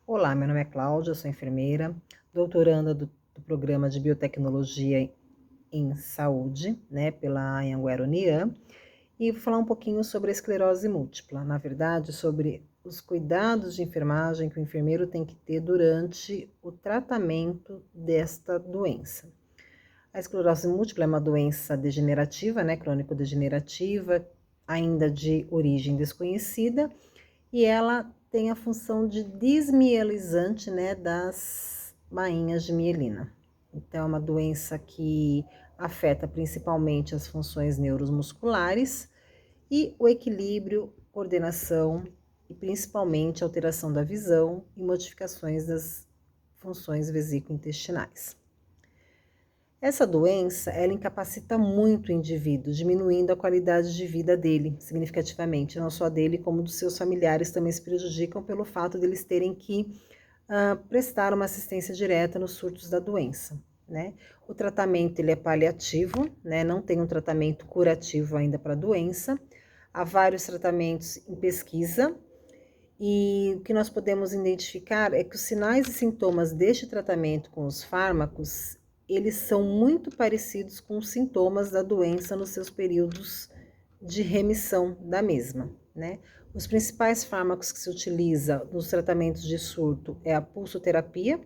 Olá, meu nome é Cláudia, sou enfermeira, doutoranda do programa de Biotecnologia em Saúde, né, pela Anhanguera Uniam, e vou falar um pouquinho sobre a esclerose múltipla, na verdade, sobre os cuidados de enfermagem que o enfermeiro tem que ter durante o tratamento desta doença. A esclerose múltipla é uma doença degenerativa, né, crônico-degenerativa, ainda de origem desconhecida, e ela tem a função de desmielizante, né, das bainhas de mielina. Então, é uma doença que afeta principalmente as funções neuromusculares e o equilíbrio, coordenação e principalmente alteração da visão e modificações das funções vesículo-intestinais. Essa doença, ela incapacita muito o indivíduo, diminuindo a qualidade de vida dele significativamente, não só dele, como dos seus familiares também se prejudicam pelo fato deles terem que prestar uma assistência direta nos surtos da doença, né? O tratamento, ele é paliativo, né? Não tem um tratamento curativo ainda para a doença. Há vários tratamentos em pesquisa, e o que nós podemos identificar é que os sinais e sintomas deste tratamento com os fármacos, eles são muito parecidos com os sintomas da doença nos seus períodos de remissão da mesma, né? Os principais fármacos que se utiliza nos tratamentos de surto é a pulsoterapia,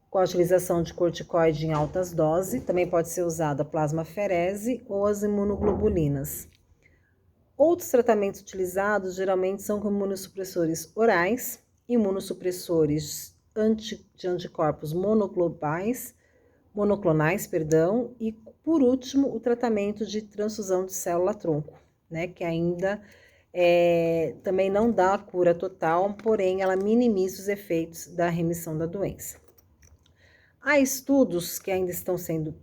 com a utilização de corticoide em altas doses, também pode ser usada a plasmaferese ou as imunoglobulinas. Outros tratamentos utilizados geralmente são com imunossupressores orais, imunossupressores de anticorpos monoclonais, e por último o tratamento de transfusão de célula-tronco, né, que ainda também não dá a cura total, porém ela minimiza os efeitos da remissão da doença. Há estudos que ainda estão sendo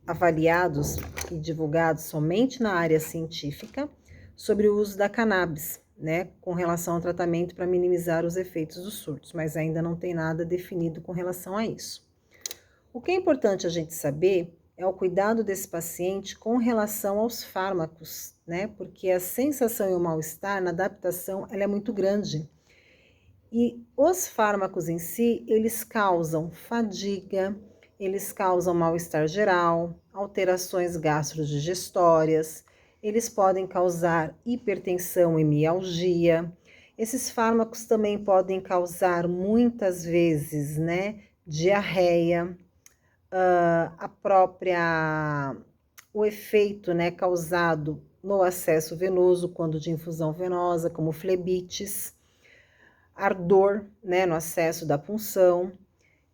avaliados e divulgados somente na área científica sobre o uso da cannabis, né, com relação ao tratamento para minimizar os efeitos dos surtos, mas ainda não tem nada definido com relação a isso. O que é importante a gente saber é o cuidado desse paciente com relação aos fármacos, né, porque a sensação e o mal-estar na adaptação, ela é muito grande. E os fármacos em si, eles causam fadiga, eles causam mal-estar geral, alterações gastrodigestórias, eles podem causar hipertensão e mialgia. Esses fármacos também podem causar muitas vezes, né, diarreia, o efeito, né, causado no acesso venoso quando de infusão venosa, como flebites, ardor, né, no acesso da punção.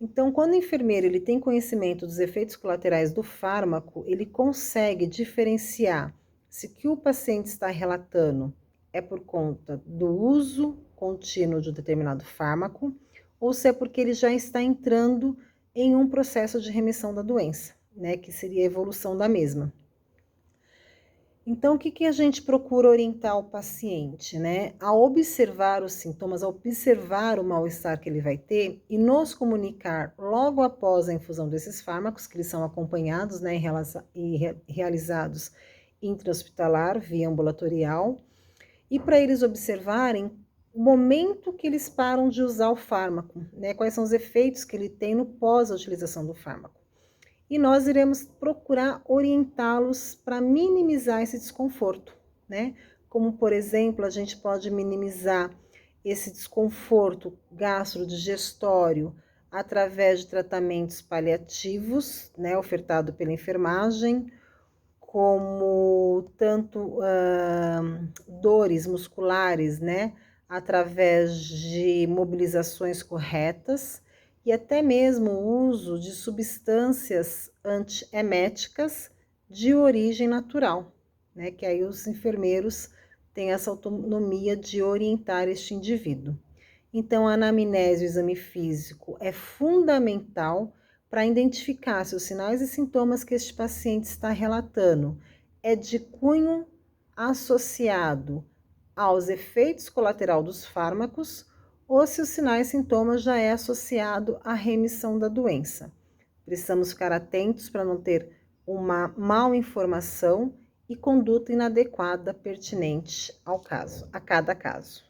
Então, quando o enfermeiro ele tem conhecimento dos efeitos colaterais do fármaco, ele consegue diferenciar se o que o paciente está relatando é por conta do uso contínuo de um determinado fármaco ou se é porque ele já está entrando em um processo de remissão da doença, né, que seria a evolução da mesma. Então, o que a gente procura orientar o paciente, né? A observar os sintomas, a observar o mal-estar que ele vai ter e nos comunicar logo após a infusão desses fármacos, que eles são acompanhados, né, e realizados intra-hospitalar, via ambulatorial, e para eles observarem o momento que eles param de usar o fármaco, né? Quais são os efeitos que ele tem no pós-utilização do fármaco. E nós iremos procurar orientá-los para minimizar esse desconforto, né? Como, por exemplo, a gente pode minimizar esse desconforto gastrodigestório através de tratamentos paliativos, né, ofertado pela enfermagem, como tanto dores musculares, né, através de mobilizações corretas, e até mesmo o uso de substâncias antieméticas de origem natural, né? Que aí os enfermeiros têm essa autonomia de orientar este indivíduo. Então, a anamnese e o exame físico é fundamental para identificar se os sinais e sintomas que este paciente está relatando é de cunho associado aos efeitos colaterais dos fármacos ou se os sinais e sintomas já é associado à remissão da doença. Precisamos ficar atentos para não ter uma mal informação e conduta inadequada pertinente ao caso, a cada caso.